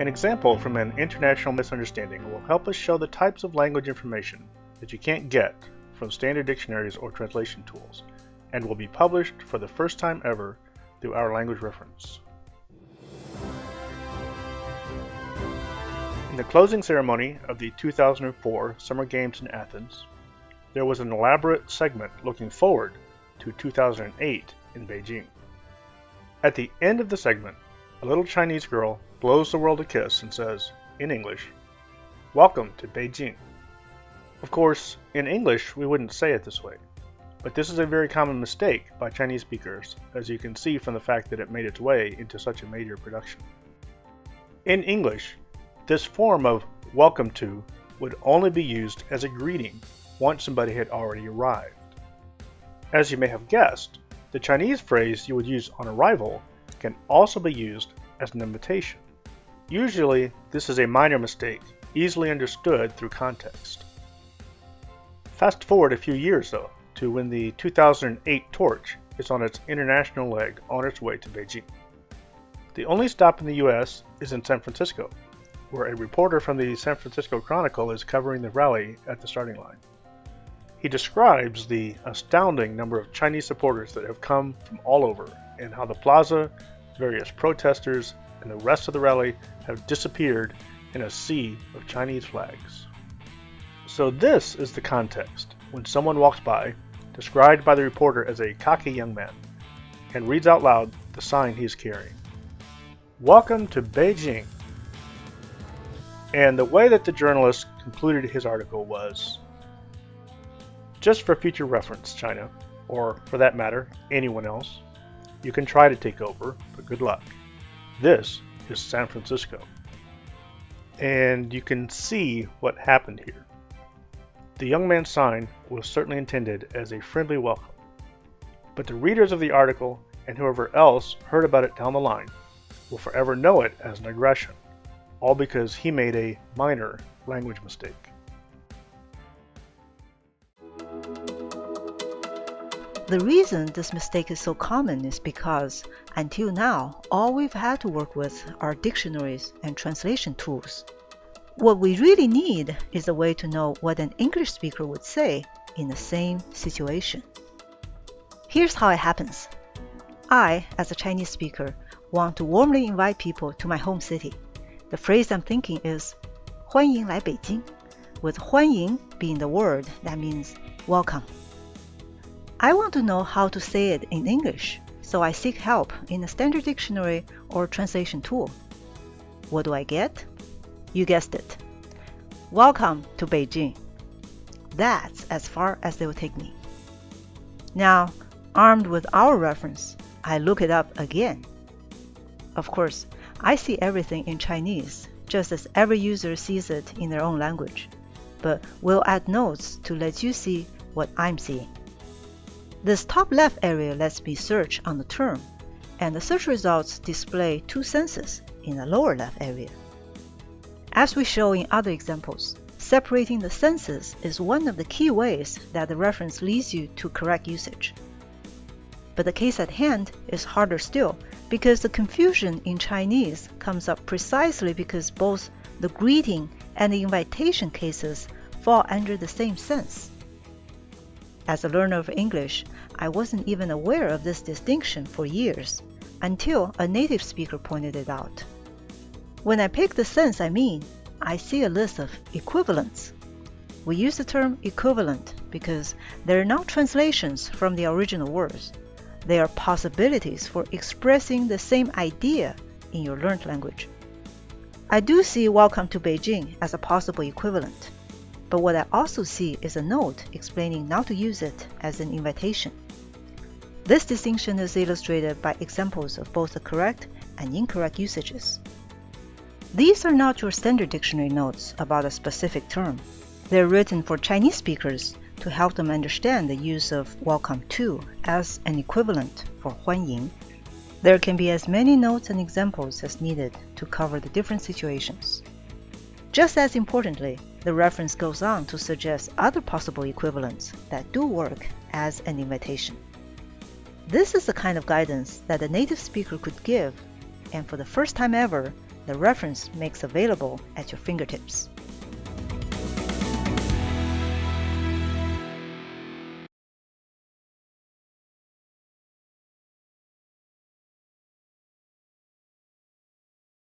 An example from an international misunderstanding will help us show the types of language information that you can't get from standard dictionaries or translation tools, and will be published for the first time ever through our language reference. In the closing ceremony of the 2004 Summer Games in Athens, there was an elaborate segment looking forward to 2008 in Beijing. At the end of the segment, a little Chinese girl blows the world a kiss and says, in English, "Welcome to Beijing." Of course, in English we wouldn't say it this way, but this is a very common mistake by Chinese speakers, as you can see from the fact that it made its way into such a major production. In English, this form of welcome to would only be used as a greeting once somebody had already arrived. As you may have guessed, the Chinese phrase you would use on arrival can also be used as an invitation. Usually, this is a minor mistake, easily understood through context. Fast forward a few years though, to when the 2008 torch is on its international leg on its way to Beijing. The only stop in the US is in San Francisco, where a reporter from the San Francisco Chronicle is covering the rally at the starting line. He describes the astounding number of Chinese supporters that have come from all over, and how the plaza, various protesters, and the rest of the rally have disappeared in a sea of Chinese flags. So this is the context when someone walks by, described by the reporter as a cocky young man, and reads out loud the sign he is carrying. "Welcome to Beijing." And the way that the journalist concluded his article was, "Just for future reference, China, or for that matter, anyone else, you can try to take over, but good luck. This is San Francisco." And you can see what happened here. The young man's sign was certainly intended as a friendly welcome, but the readers of the article and whoever else heard about it down the line will forever know it as an aggression, all because he made a minor language mistake. The reason this mistake is so common is because, until now, all we've had to work with are dictionaries and translation tools. What we really need is a way to know what an English speaker would say in the same situation. Here's how it happens. I, as a Chinese speaker, want to warmly invite people to my home city. The phrase I'm thinking is 欢迎来北京, with 欢迎being the word that means welcome. I want to know how to say it in English, so I seek help in a standard dictionary or translation tool. What do I get? You guessed it. Welcome to Beijing. That's as far as they will take me. Now, armed with our reference, I look it up again. Of course, I see everything in Chinese, just as every user sees it in their own language, but we'll add notes to let you see what I'm seeing. This top left area lets me search on the term, and the search results display two senses in the lower left area. As we show in other examples, separating the senses is one of the key ways that the reference leads you to correct usage. But the case at hand is harder still, because the confusion in Chinese comes up precisely because both the greeting and the invitation cases fall under the same sense. As a learner of English, I wasn't even aware of this distinction for years, until a native speaker pointed it out. When I pick the sense I mean, I see a list of equivalents. We use the term equivalent because they are not translations from the original words. They are possibilities for expressing the same idea in your learned language. I do see welcome to Beijing as a possible equivalent, but what I also see is a note explaining not to use it as an invitation. This distinction is illustrated by examples of both the correct and incorrect usages. These are not your standard dictionary notes about a specific term. They're written for Chinese speakers to help them understand the use of welcome to as an equivalent for 欢迎. There can be as many notes and examples as needed to cover the different situations. Just as importantly, the reference goes on to suggest other possible equivalents that do work as an invitation. This is the kind of guidance that a native speaker could give, and for the first time ever, the reference makes available at your fingertips.